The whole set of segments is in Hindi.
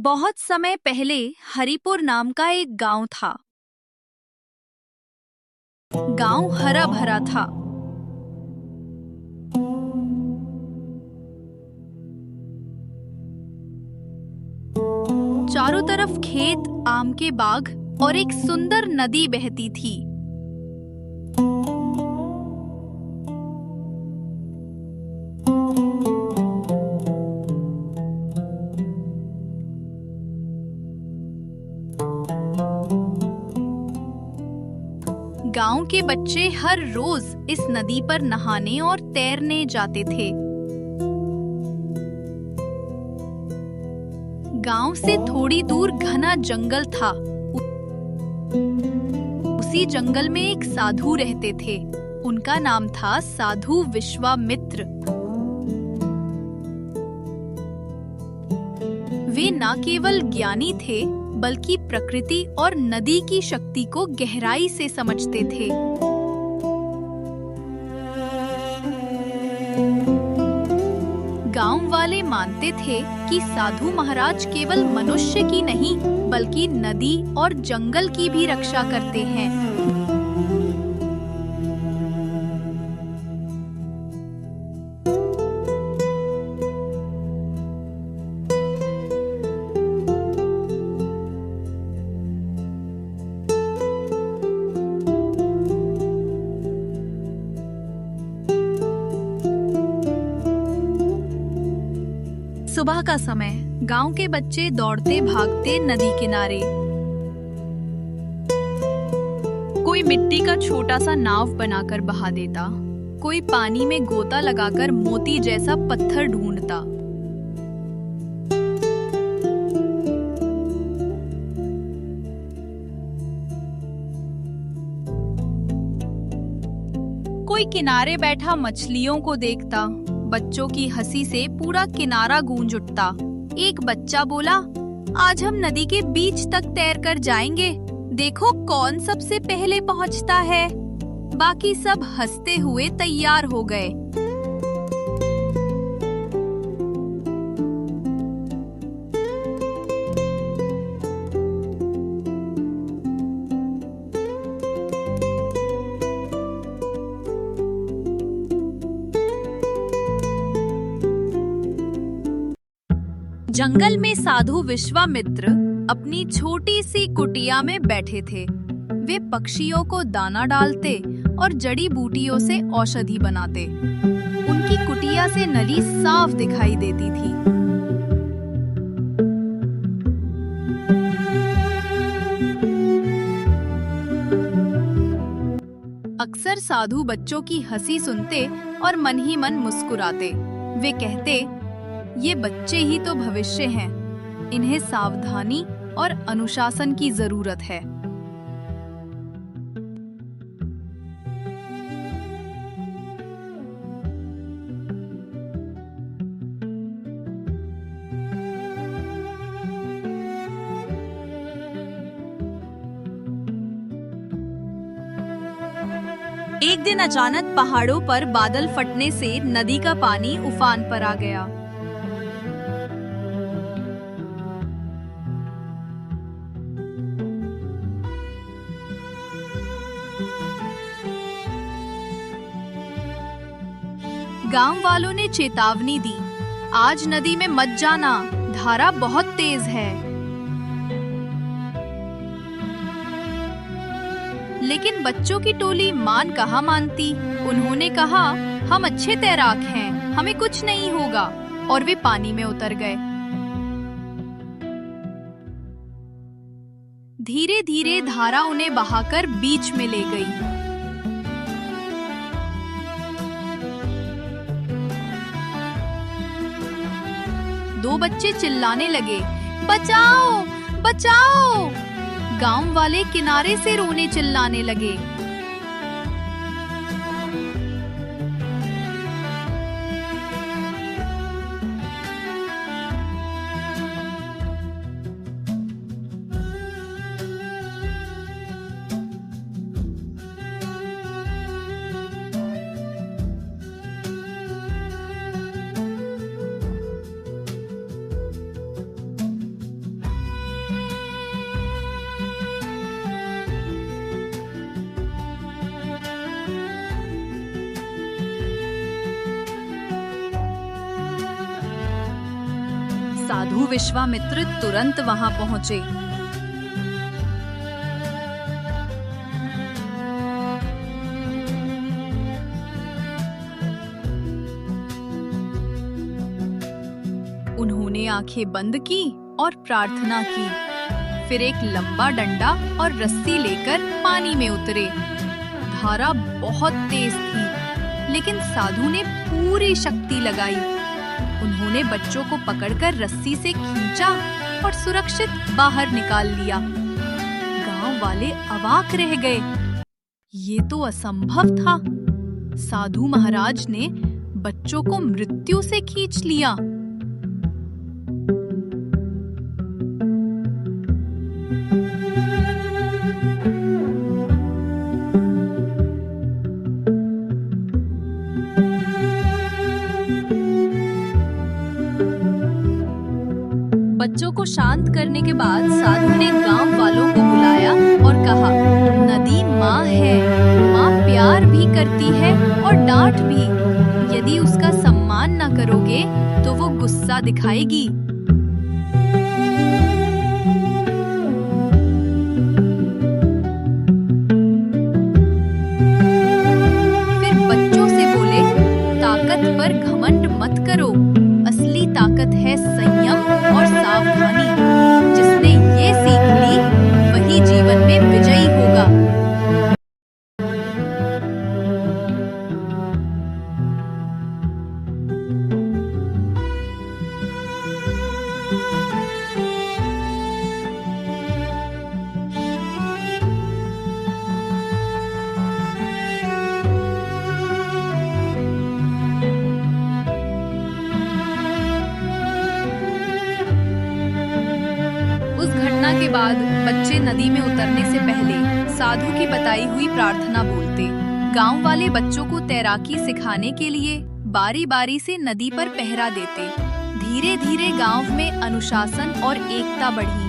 बहुत समय पहले हरिपुर नाम का एक गांव था। गांव हरा भरा था। चारों तरफ खेत, आम के बाग और एक सुंदर नदी बहती थी। गांव के बच्चे हर रोज इस नदी पर नहाने और तैरने जाते थे। गांव से थोड़ी दूर घना जंगल था। उसी जंगल में एक साधु रहते थे। उनका नाम था साधु विश्वामित्र। वे न केवल ज्ञानी थे, बल्कि प्रकृति और नदी की शक्ति को गहराई से समझते थे। गांव वाले मानते थे कि साधु महाराज केवल मनुष्य की नहीं, बल्कि नदी और जंगल की भी रक्षा करते हैं। सुबह का समय, गांव के बच्चे दौड़ते भागते नदी किनारे। कोई मिट्टी का छोटा सा नाव बनाकर बहा देता, कोई पानी में गोता लगाकर मोती जैसा पत्थर ढूंढता। कोई किनारे बैठा मछलियों को देखता। बच्चों की हंसी से पूरा किनारा गूंज उठता। एक बच्चा बोला, आज हम नदी के बीच तक तैर कर जाएंगे। देखो कौन सबसे पहले पहुंचता है। बाकी सब हंसते हुए तैयार हो गए। जंगल में साधु विश्वामित्र अपनी छोटी सी कुटिया में बैठे थे। वे पक्षियों को दाना डालते और जड़ी बूटियों से औषधि बनाते। उनकी कुटिया से नदी साफ दिखाई देती थी। अक्सर साधु बच्चों की हंसी सुनते और मन ही मन मुस्कुराते। वे कहते, ये बच्चे ही तो भविष्य हैं। इन्हें सावधानी और अनुशासन की जरूरत है। एक दिन अचानक पहाड़ों पर बादल फटने से नदी का पानी उफान पर आ गया। गांव वालों ने चेतावनी दी, आज नदी में मत जाना, धारा बहुत तेज है। लेकिन बच्चों की टोली मान कहाँ मानती। उन्होंने कहा, हम अच्छे तैराक हैं, हमें कुछ नहीं होगा, और वे पानी में उतर गए। धीरे धीरे धारा उन्हें बहाकर बीच में ले गई। दो बच्चे चिल्लाने लगे, बचाओ बचाओ। गांव वाले किनारे से रोने चिल्लाने लगे। साधु विश्वामित्र तुरंत वहां पहुंचे। उन्होंने आंखें बंद की और प्रार्थना की। फिर एक लंबा डंडा और रस्सी लेकर पानी में उतरे। धारा बहुत तेज थी, लेकिन साधु ने पूरी शक्ति लगाई। उन्होंने बच्चों को पकड़कर रस्सी से खींचा और सुरक्षित बाहर निकाल लिया। गांव वाले अवाक रह गए। ये तो असंभव था। साधु महाराज ने बच्चों को मृत्यु से खींच लिया। बच्चों को शांत करने के बाद साधु ने गांव वालों को बुलाया और कहा, नदी माँ है, माँ प्यार भी करती है और डांट भी। यदि उसका सम्मान न करोगे तो वो गुस्सा दिखाएगी। फिर बच्चों से बोले, ताकत पर घमंड मत करो। असली ताकत है संयम और सावधानी। जिसने ये सीख ली वही जीवन में विजयी होगा। के बाद बच्चे नदी में उतरने से पहले साधु की बताई हुई प्रार्थना बोलते। गांव वाले बच्चों को तैराकी सिखाने के लिए बारी बारी से नदी पर पहरा देते। धीरे धीरे गांव में अनुशासन और एकता बढ़ी।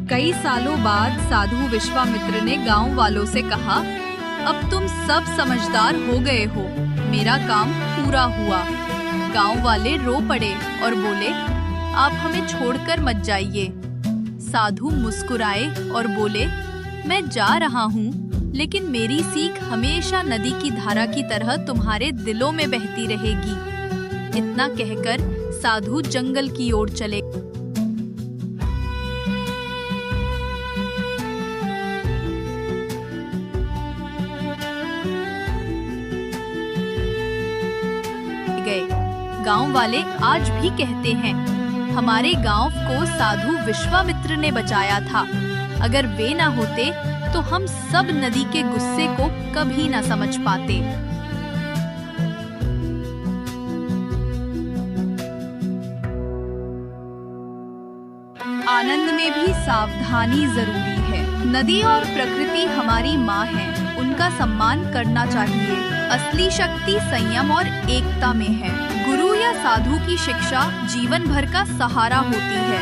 कई सालों बाद साधु विश्वामित्र ने गांव वालों से कहा, अब तुम सब समझदार हो गए हो, मेरा काम पूरा हुआ। गांव वाले रो पड़े और बोले, आप हमें छोड़कर मत जाइए। साधु मुस्कुराए और बोले, मैं जा रहा हूँ, लेकिन मेरी सीख हमेशा नदी की धारा की तरह तुम्हारे दिलों में बहती रहेगी। इतना कहकर साधु जंगल की ओर चले। गांव वाले आज भी कहते हैं, हमारे गांव को साधु विश्वामित्र ने बचाया था। अगर वे ना होते तो हम सब नदी के गुस्से को कभी ना समझ पाते। आनंद में भी सावधानी जरूरी है। नदी और प्रकृति हमारी माँ है, उनका सम्मान करना चाहिए। असली शक्ति संयम और एकता में है। गुरु या साधु की शिक्षा जीवन भर का सहारा होती है।